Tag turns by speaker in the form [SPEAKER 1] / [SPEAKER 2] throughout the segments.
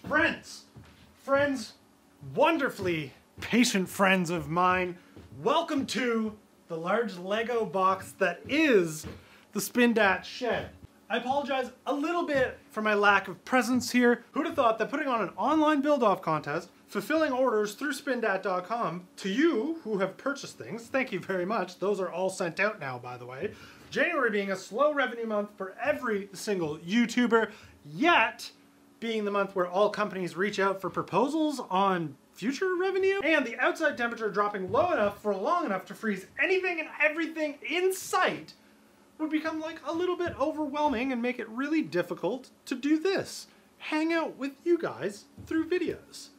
[SPEAKER 1] Friends, wonderfully patient friends of mine, welcome to the large Lego box that is the Spindat shed. I apologize a little bit for my lack of presence here. Who'd have thought that putting on an online build-off contest, fulfilling orders through spindat.com to you who have purchased things, thank you very much. Those are all sent out now, by the way. January being a slow revenue month for every single YouTuber, yet being the month where all companies reach out for proposals on future revenue, and the outside temperature dropping low enough for long enough to freeze anything and everything in sight would become like a little bit overwhelming and make it really difficult to do this. Hang out with you guys through videos.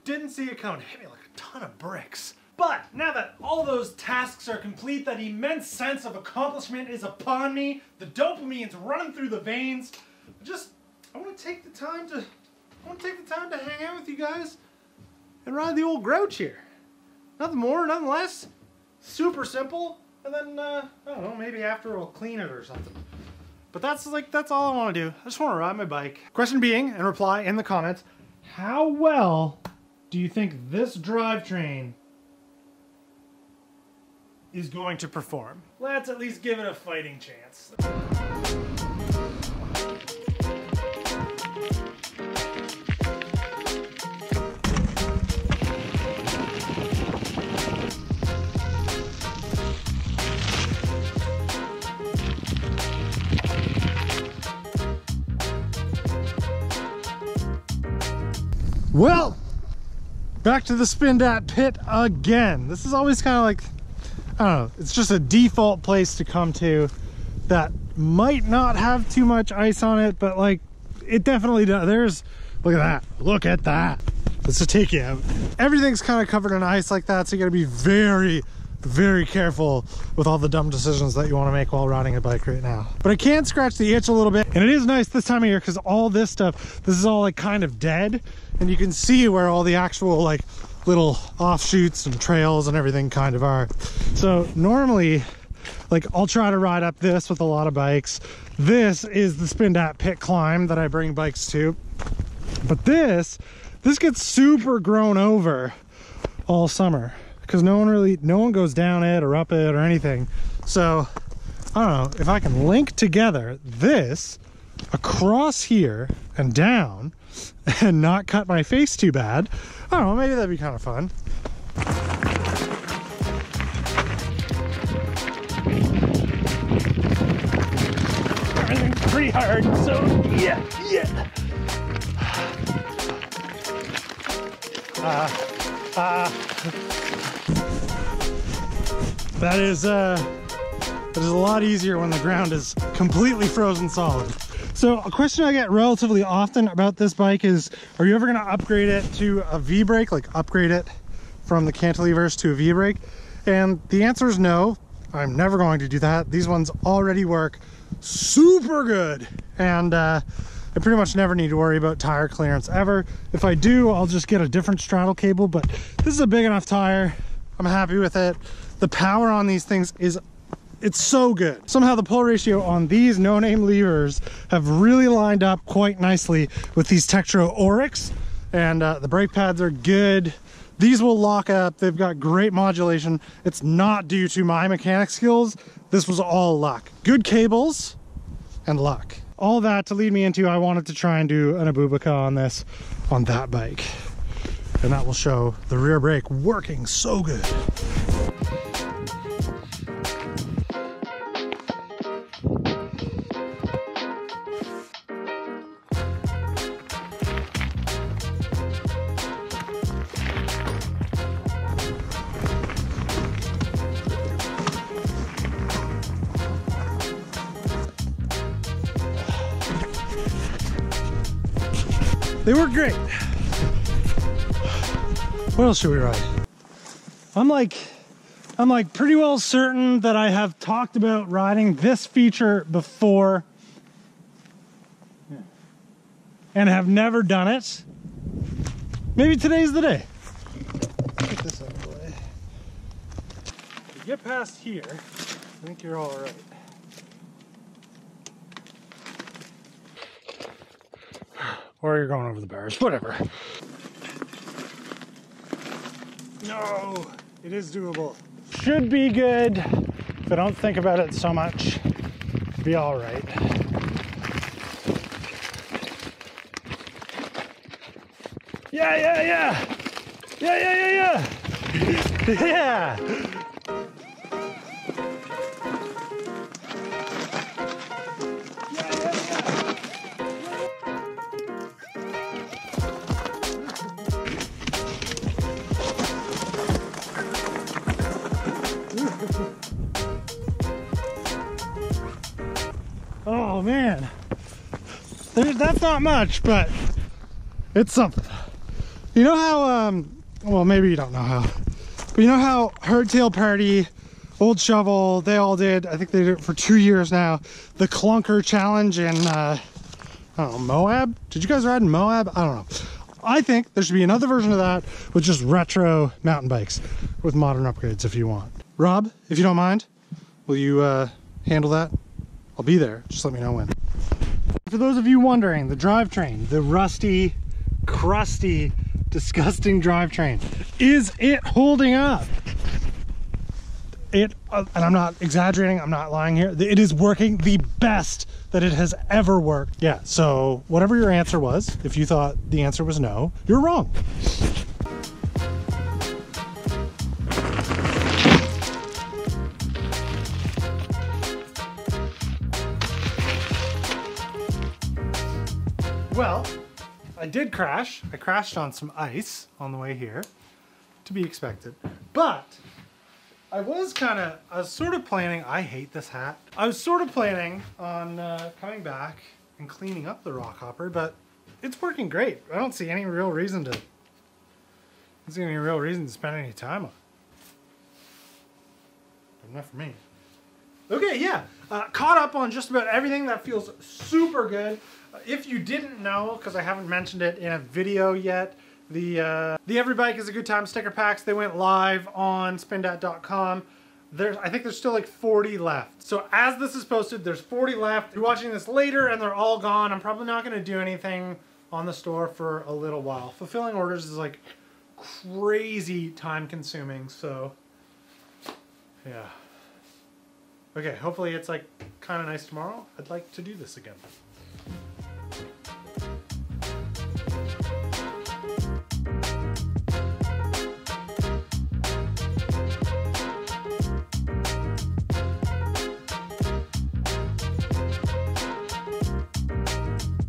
[SPEAKER 1] Didn't see it coming. Hit me like a ton of bricks. But now that all those tasks are complete, that immense sense of accomplishment is upon me, the dopamine's running through the veins, I want to take the time to hang out with you guys and ride the old Grouch here. Nothing more, nothing less. Super simple. And then, I don't know, maybe after we'll clean it or something. But that's all I want to do. I just want to ride my bike. Question being, and reply in the comments, how well do you think this drivetrain is going to perform? Let's at least give it a fighting chance. Well, back to the Spindat pit again. This is always kind of like, I don't know, it's just a default place to come to that might not have too much ice on it, but like, it definitely does. Look at that, look at that. Let's just take you out. Everything's kind of covered in ice like that, so you gotta be very, very careful with all the dumb decisions that you want to make while riding a bike right now. But I can scratch the itch a little bit, and it is nice this time of year because all this stuff, this is all like kind of dead, and you can see where all the actual like little offshoots and trails and everything kind of are. So normally, like, I'll try to ride up this with a lot of bikes. This is the Spindat pit climb that I bring bikes to, but this gets super grown over all summer because no one goes down it or up it or anything. So I don't know if I can link together this across here and down and not cut my face too bad. I don't know, maybe that'd be kind of fun. Everything's pretty hard, so yeah. That is a lot easier when the ground is completely frozen solid. So a question I get relatively often about this bike is, are you ever going to upgrade it to a V-brake, like upgrade it from the cantilevers to a V-brake? And the answer is no, I'm never going to do that. These ones already work super good, and I pretty much never need to worry about tire clearance ever. If I do, I'll just get a different straddle cable, but this is a big enough tire. I'm happy with it. The power on these things it's so good. Somehow the pull ratio on these no-name levers have really lined up quite nicely with these Tektro Oryx, and the brake pads are good. These will lock up. They've got great modulation. It's not due to my mechanic skills. This was all luck. Good cables and luck. All that to lead me into, I wanted to try and do an Abubaca on that bike. And that will show the rear brake working so good. They work great. What else should we ride? I'm like pretty well certain that I have talked about riding this feature before and have never done it. Maybe today's the day. Get this out of the way. If you get past here, I think you're all right. Or you're going over the bars, whatever. No, it is doable. Should be good. If I don't think about it so much, be all right. Yeah, yeah, yeah. Yeah, yeah, yeah, yeah. Yeah. Oh man, that's not much, but it's something. You know how, well maybe you don't know how, but you know how Hardtail Party, Old Shovel, they all did, I think they did it for 2 years now, the Clunker Challenge in, I don't know, Moab? Did you guys ride in Moab? I don't know. I think there should be another version of that with just retro mountain bikes with modern upgrades if you want. Rob, if you don't mind, will you handle that? I'll be there, just let me know when. For those of you wondering, the drivetrain, the rusty, crusty, disgusting drivetrain, is it holding up? And I'm not exaggerating, I'm not lying here, it is working the best that it has ever worked. Yeah, so whatever your answer was, if you thought the answer was no, you're wrong. Well, I did crash. I crashed on some ice on the way here, to be expected. But I was sort of planning, I hate this hat. I was sort of planning on coming back and cleaning up the rock hopper, but it's working great. I don't see any real reason to spend any time on it. But enough for me. Okay, yeah, caught up on just about everything. That feels super good. If you didn't know, because I haven't mentioned it in a video yet, the Every Bike is a Good Time sticker packs, they went live on spindat.com. I think there's still like 40 left. So as this is posted, there's 40 left. If you're watching this later and they're all gone, I'm probably not going to do anything on the store for a little while. Fulfilling orders is like crazy time consuming, so yeah. Okay, hopefully it's like kind of nice tomorrow. I'd like to do this again.